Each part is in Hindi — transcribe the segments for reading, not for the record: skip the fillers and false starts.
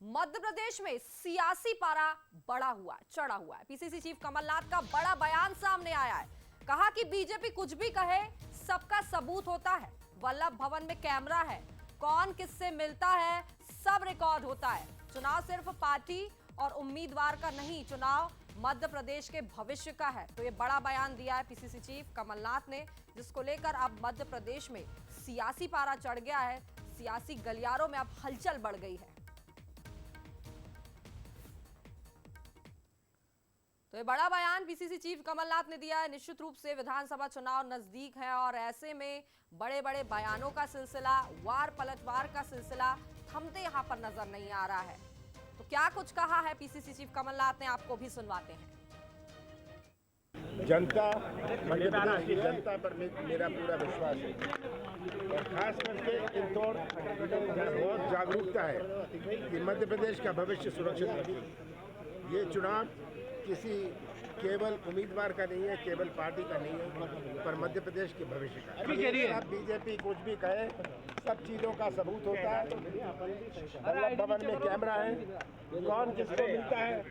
मध्य प्रदेश में सियासी पारा बढ़ा हुआ है, चढ़ा हुआ है। पीसीसी चीफ कमलनाथ का बड़ा बयान सामने आया है। कहा कि बीजेपी कुछ भी कहे, सबका सबूत होता है। वल्लभ भवन में कैमरा है, कौन किससे मिलता है सब रिकॉर्ड होता है। चुनाव सिर्फ पार्टी और उम्मीदवार का नहीं, चुनाव मध्य प्रदेश के भविष्य का है। तो ये बड़ा बयान दिया है पीसीसी चीफ कमलनाथ ने, जिसको लेकर अब मध्य प्रदेश में सियासी पारा चढ़ गया है। सियासी गलियारों में अब हलचल बढ़ गई है। तो ये बड़ा बयान पीसीसी चीफ कमलनाथ ने दिया है। निश्चित रूप से विधानसभा चुनाव नजदीक है और ऐसे में बड़े बड़े बयानों का सिलसिला, वार पलटवार का सिलसिला थमते यहां पर नजर नहीं आ रहा है। तो क्या कुछ कहा है पीसीसी चीफ कमलनाथ ने, आपको भी सुनवाते हैं। जनता, मध्य प्रदेश की जनता पर मेरा पूरा विश्वास है और खास करके इंदौर बहुत जागरूकता है कि मध्य प्रदेश का भविष्य सुरक्षित रखे। ये चुनाव किसी केवल उम्मीदवार का नहीं है, केवल पार्टी का नहीं है, पर मध्य प्रदेश के भविष्य का। अब बीजेपी कुछ भी कहे, सब चीज़ों का सबूत होता है। वल्लभ भवन में कैमरा है, कौन किसको मिलता है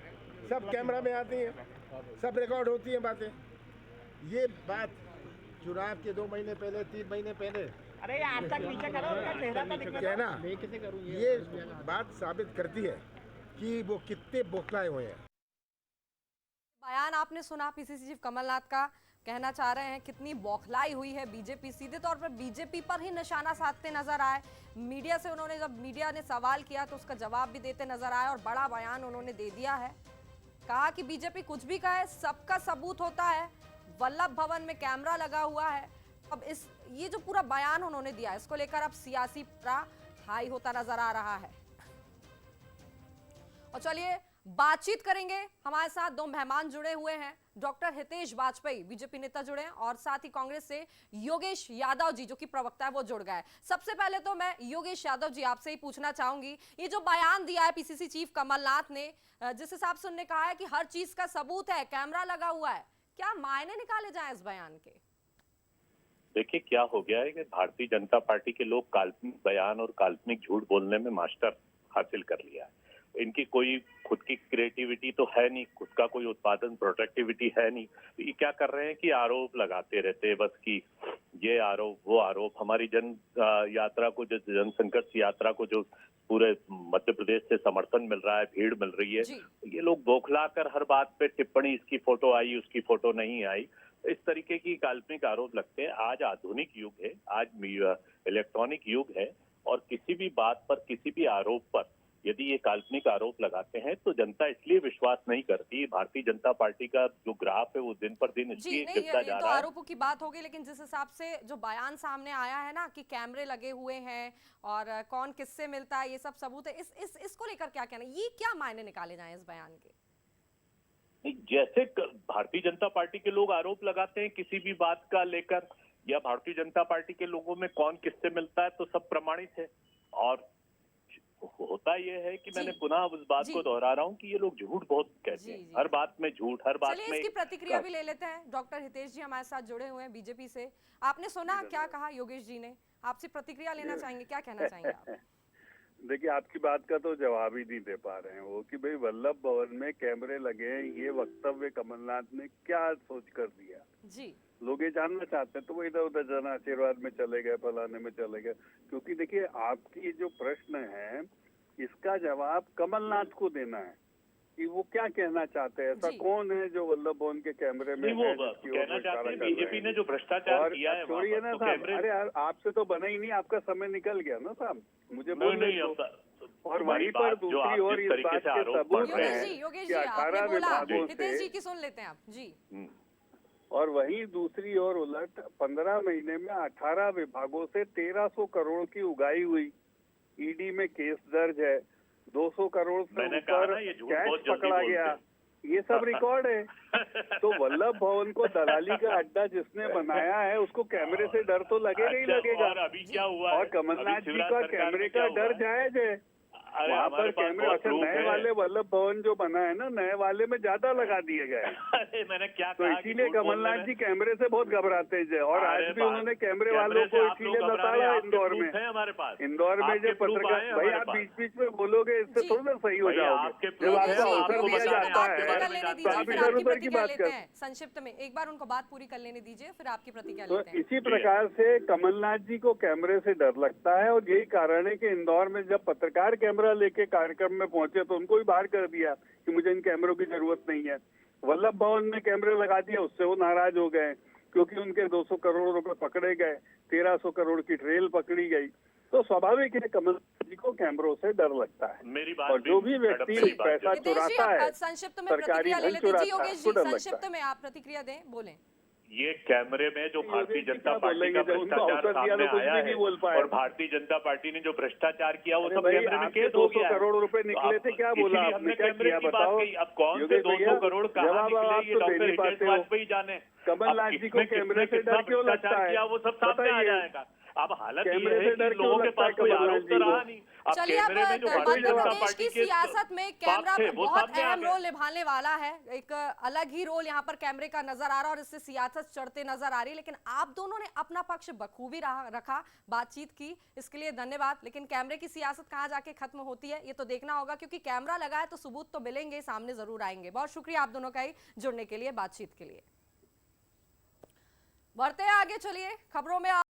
सब कैमरा में आती है, सब रिकॉर्ड होती है बातें। ये बात चुनाव के 2 महीने पहले, 3 महीने पहले कहना, ये बात साबित करती है कि वो कितने बौखलाए हुए हैं। बयान आपने सुना पीसीसी चीफ कमलनाथ का, कहना चाह रहे हैं कितनी बौखलाई हुई है बीजेपी। सीधे तौर पर बीजेपी पर ही निशाना साधते नजर आए। मीडिया से उन्होंने, जब मीडिया ने सवाल किया तो उसका जवाब भी देते नजर आए और बड़ा बयान उन्होंने दे दिया है। कहा कि बीजेपी कुछ भी कहे, सबका सबूत होता है। वल्लभ भवन में कैमरा लगा हुआ है। अब ये जो पूरा बयान उन्होंने दिया, इसको लेकर अब सियासी पारा हाई होता नजर आ रहा है। और चलिए बातचीत करेंगे। हमारे साथ 2 मेहमान जुड़े हुए हैं। डॉक्टर हितेश वाजपेयी, बीजेपी नेता जुड़े हैं, और साथ ही कांग्रेस से योगेश यादव जी, जो कि प्रवक्ता है, वो जुड़ गए। सबसे पहले तो मैं योगेश यादव जी आपसे ही पूछना चाहूंगी, ये जो बयान दिया है पीसीसी चीफ कमलनाथ ने, जिस हिसाब से उन्होंने कहा है कि हर चीज का सबूत है, कैमरा लगा हुआ है, क्या मायने निकाले जाए इस बयान के? देखिए क्या हो गया है कि भारतीय जनता पार्टी के लोग काल्पनिक बयान और काल्पनिक झूठ बोलने में मास्टर हासिल कर लिया है। इनकी कोई खुद की क्रिएटिविटी तो है नहीं, खुद का कोई उत्पादन प्रोडक्टिविटी है नहीं। तो ये क्या कर रहे हैं कि आरोप लगाते रहते हैं बस, कि ये आरोप वो आरोप। हमारी जन यात्रा को, जो जनसंघर्ष यात्रा को जो पूरे मध्य प्रदेश से समर्थन मिल रहा है, भीड़ मिल रही है, ये लोग बौखला कर हर बात पे टिप्पणी, इसकी फोटो आई, उसकी फोटो नहीं आई, इस तरीके की काल्पनिक आरोप लगते हैं। आज आधुनिक युग है, आज इलेक्ट्रॉनिक युग है, और किसी भी बात पर, किसी भी आरोप पर यदि ये काल्पनिक आरोप लगाते हैं तो जनता इसलिए विश्वास नहीं करती। भारतीय जनता पार्टी का जो ग्राफ है वो दिन पर दिन इसलिए गिरता जा रहा है। आरोपों की बात होगी, लेकिन जिस हिसाब से जो बयान सामने आया है ना, कि कैमरे लगे हुए हैं और कौन किससे मिलता है, ये सब सबूत है, इसको लेकर क्या कहना, ये क्या मायने निकाले जाए इस बयान के? जैसे भारतीय जनता पार्टी के लोग आरोप लगाते हैं किसी भी बात का लेकर, या भारतीय जनता पार्टी के लोगों में कौन किससे मिलता है, तो सब प्रमाणित है। और होता यह है कि मैंने पुनः उस बात को दोहरा रहा हूँ कि ये लोग झूठ बहुत कहते हैं, हर बात में झूठ, हर बात में। इसकी प्रतिक्रिया भी ले लेते हैं। डॉक्टर हितेश जी हमारे साथ जुड़े हुए हैं बीजेपी से। आपने सुना क्या कहा योगेश जी ने, आपसे प्रतिक्रिया लेना चाहेंगे, क्या कहना चाहेंगे आप? देखिए, आपकी बात का तो जवाब ही नहीं दे पा रहे हैं वो, कि भाई वल्लभ भवन में कैमरे लगे हैं, ये वक्तव्य कमलनाथ ने क्या सोच कर दिया जी। लोग ये जानना चाहते हैं, तो वो इधर उधर जन आशीर्वाद में चले गए, फलाने में चले गए। क्योंकि देखिए, आपकी जो प्रश्न है इसका जवाब कमलनाथ को देना है कि वो क्या कहना चाहते हैं। ऐसा कौन है जो वल्लभ भवन के कैमरे में वो कहना चाहते हैं बीजेपी ने जो भ्रष्टाचार किया है। छोड़िए ना साहब, अरे यार आपसे तो बना ही नहीं, आपका समय निकल गया ना साहब, मुझे बोलने दो। और वहीं पर दूसरी ओर इस बात के सबूत हैं कि 18 विभागों हितेश जी की सुन लेते हैं आप जी। और वहीं दूसरी ओर उलट 15 महीने में 18 विभागों से 1300 करोड़ की उगाही हुई। ईडी में केस दर्ज है, 200 करोड़ से ऊपर कैश पकड़ा गया, ये सब रिकॉर्ड है। तो वल्लभ भवन को दलाली का अड्डा जिसने बनाया है उसको कैमरे से डर तो लगेगा ही लगेगा। अभी क्या हुआ? और कमलनाथ जी का कैमरे का डर जायज है। अरे वहाँ हमारे पर पास कैमरे बहुत अच्छा proof नए है। वाले वल्लभ भवन जो बना है ना, नए वाले में ज्यादा लगा दिए गए हैं। अरे मैंने क्या तो कहा कि इसीलिए झूठ बोलने कमलनाथ में- जी कैमरे से बहुत घबराते हैं और आज अरे भी बात- उन्होंने कैमरे कैमरे वालों से को आप लोग इसीलिए घबरा रहे लताड़ा हैं, आपके इंदौर proof में। हैं हमारे पास। इंदौर में आपके जो proof पत्रकार आए हैं भाई हमारे आप पास। बीच बीच में बोलोगे, इससे जी। थोड़ा ना सही हो भाई, जाओगे। आपके जब proof आपको हैं, अवसर आपको दिया बता उनको रहे जाता बात हैं, पूरी है कर लेने तो तो दीजिए, आप फिर इधर आपकी उधर की प्रतिक्रिया बात लेते कर। हैं। संक्षिप्त में एक बार उनको बात पूरी कर लेने दीजिए, फिर आपकी प्रतिक्रिया तो लेते हैं। इसी प्रकार से कमलनाथ जी को कैमरे से डर लगता है और यही कारण है कि इंदौर में जब पत्रकार कैमरा लेके कार्यक्रम में पहुंचे तो उनको भी बाहर कर दिया कि मुझे इन कैमरों की जरूरत नहीं है। वल्लभ भवन में कैमरे लगा दिए, उससे वो नाराज हो गए क्योंकि उनके 200 करोड़ रुपए पकड़े गए, 1300 करोड़ की ट्रेल पकड़ी गई। तो स्वाभाविक है कमलनाथ जी को कैमरों से डर लगता है। मेरी बात और जो भी व्यक्ति मेरी बात पैसा हितेश जी, चुराता आप है, संक्षिप्त में सरकारी प्रतिक्रिया ले धन लेते हैं। जी चुराता है, योगेश उसको जी, डर लगता संक्षिप्त है। में आप प्रतिक्रिया दें, बोलें। ये कैमरे में जो भारतीय योगेश जी जनता क्या पार्टी बोलेंगे? का जब उनको भ्रष्टाचार अवसर दिया सामने तो कुछ आया भी है नहीं बोल पाए। और भारतीय जनता पार्टी ने जो भ्रष्टाचार किया वो अरे सब भाई, कैमरे में आपके केस हो 200 गया है। करोड़ रुपए तो निकले थे, क्या बोला इसीलिए आपने? हमने क्या कैमरे किया की बात बताओ? की। अब कौन से योगेश 200 भैया, करोड़ कहाँ जवाब आप निकले ये तो दे डॉक्टर नहीं हितेश पाते हो। वाजपेयी जाने। कमलनाथ अब जी को किसने कैमरे से कितना डर क्यों लगता भ्रष्टाचार है? किया वो सब सामने आ बताइए। जाएगा। अब हालत ये कैमरे है से कि डर क्यों लोगों के लगता है पास कोई कमलनाथ आरोप तो जी को? रहा नहीं। अब चलिए, अब कैमरे में जो भारतीय मध्य जनता प्रदेश पार्टी की के सियासत में कैमरा थे, वो बहुत सामने आ अहम गए। रोल निभाने वाला है। एक अलग ही रोल यहाँ पर कैमरे का नजर आ रहा है और इससे सियासत चढ़ते नजर आ रही है। लेकिन आप दोनों ने अपना पक्ष बखूबी रखा, बातचीत की, इसके लिए धन्यवाद। लेकिन कैमरे की सियासत कहाँ जाके खत्म होती है ये तो देखना होगा, क्योंकि कैमरा लगा है तो सबूत तो मिलेंगे, सामने जरूर आएंगे। बहुत शुक्रिया आप दोनों का ही जुड़ने के लिए, बातचीत के लिए। बढ़ते हैं आगे, चलिए खबरों में।